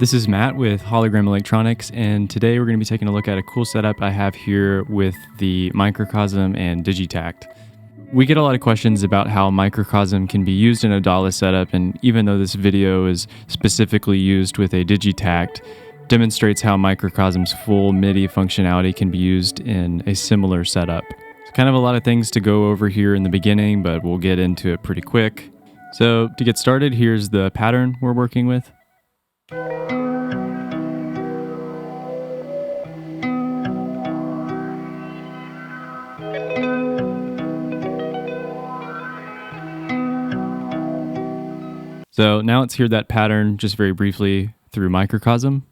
This is Matt with Hologram Electronics, and today we're going to be taking a look at a cool setup I have here with the Microcosm and Digitakt. We get a lot of questions about how Microcosm can be used in a Dawless setup, and even though this video is specifically used with a Digitakt, demonstrates how Microcosm's full MIDI functionality can be used in a similar setup. It's kind of a lot of things to go over here in the beginning, but we'll get into it pretty quick. So to get started, here's the pattern we're working with. So now let's hear that pattern just very briefly through Microcosm.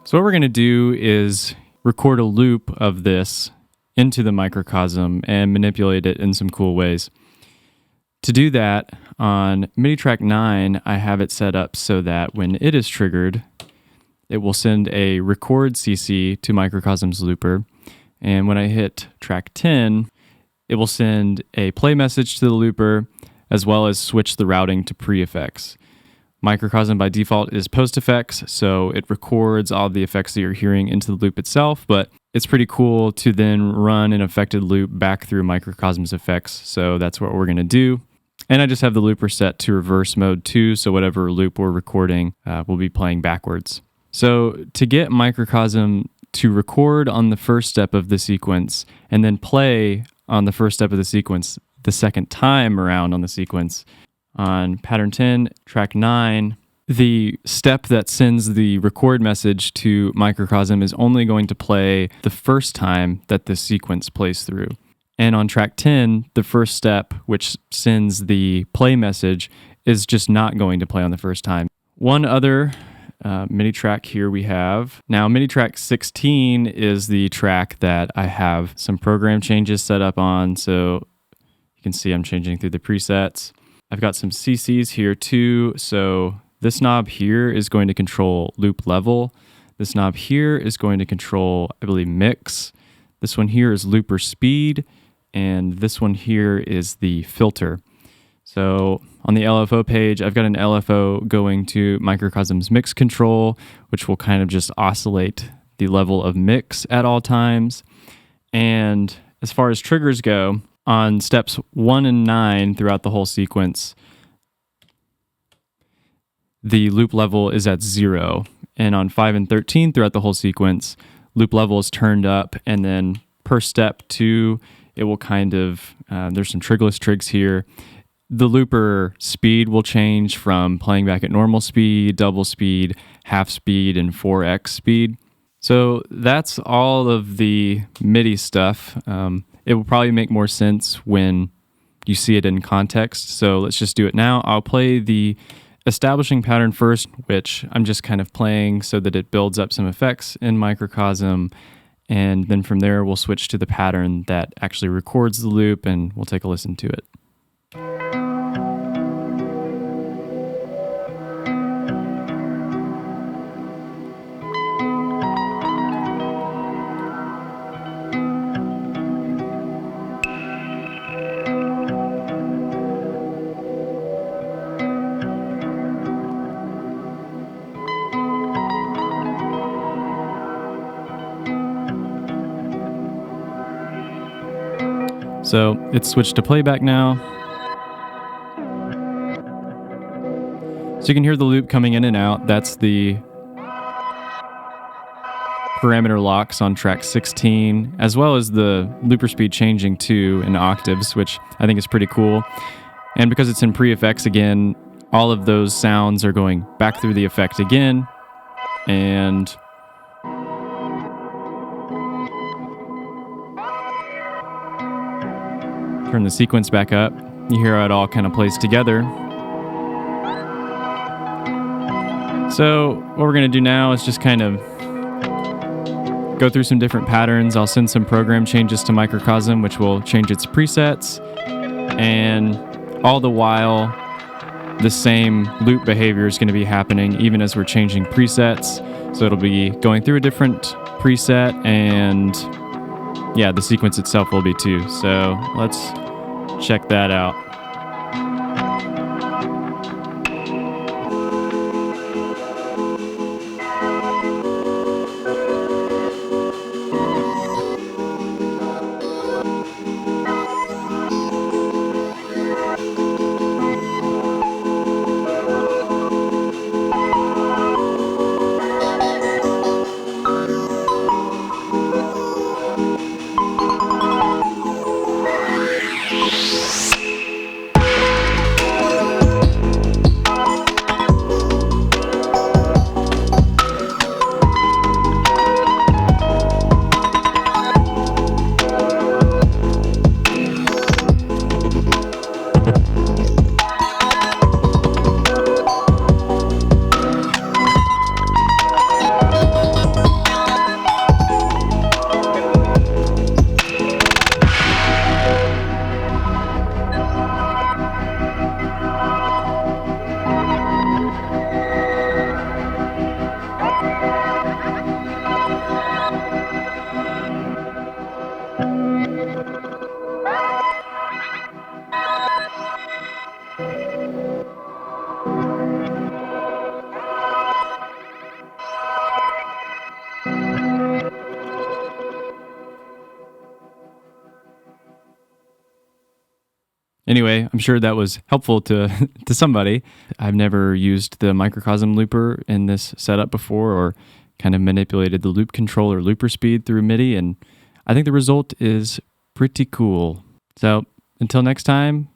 So what we're going to do is record a loop of this into the Microcosm and manipulate it in some cool ways. To do that, on MIDI track 9, I have it set up so that when it is triggered, it will send a record CC to Microcosm's looper. And when I hit track 10, it will send a play message to the looper, as well as switch the routing to pre-effects. Microcosm by default is post-effects, so it records all the effects that you're hearing into the loop itself, but it's pretty cool to then run an affected loop back through Microcosm's effects, so that's what we're going to do. And I just have the looper set to reverse mode too, so whatever loop we're recording will be playing backwards. So to get Microcosm to record on the first step of the sequence and then play on the first step of the sequence the second time around on the sequence, on pattern 10, track 9, the step that sends the record message to Microcosm is only going to play the first time that the sequence plays through. And on track 10, the first step, which sends the play message, is just not going to play on the first time. One other MIDI track here we have. Now, MIDI track 16 is the track that I have some program changes set up on. So you can see I'm changing through the presets. I've got some CCs here too. So this knob here is going to control loop level. This knob here is going to control, I believe, mix. This one here is looper speed. And this one here is the filter. So on the LFO page, I've got an LFO going to Microcosm's mix control, which will kind of just oscillate the level of mix at all times. And as far as triggers go, on steps 1 and 9 throughout the whole sequence, the loop level is at 0. And on 5 and 13 throughout the whole sequence, loop level is turned up, and then per step 2, it will kind of, there's some trigless trigs here. The looper speed will change from playing back at normal speed, double speed, half speed, and 4x speed. So that's all of the MIDI stuff. It will probably make more sense when you see it in context. So let's just do it now. I'll play the establishing pattern first, which I'm just kind of playing so that it builds up some effects in Microcosm. And then from there, we'll switch to the pattern that actually records the loop, and we'll take a listen to it. So it's switched to playback now. So you can hear the loop coming in and out. That's the parameter locks on track 16, as well as the looper speed changing too in octaves, which I think is pretty cool. And because it's in pre-effects again, all of those sounds are going back through the effect again. And turn the sequence back up. You hear how it all kind of plays together. So what we're going to do now is just kind of go through some different patterns. I'll send some program changes to Microcosm, which will change its presets. And all the while, the same loop behavior is going to be happening even as we're changing presets. So it'll be going through a different preset, and yeah, the sequence itself will be too. So let's check that out. Anyway, I'm sure that was helpful to to somebody. I've never used the microcosm looper in this setup before, or kind of manipulated the loop controller looper speed through MIDI, and I think the result is pretty cool. So until next time.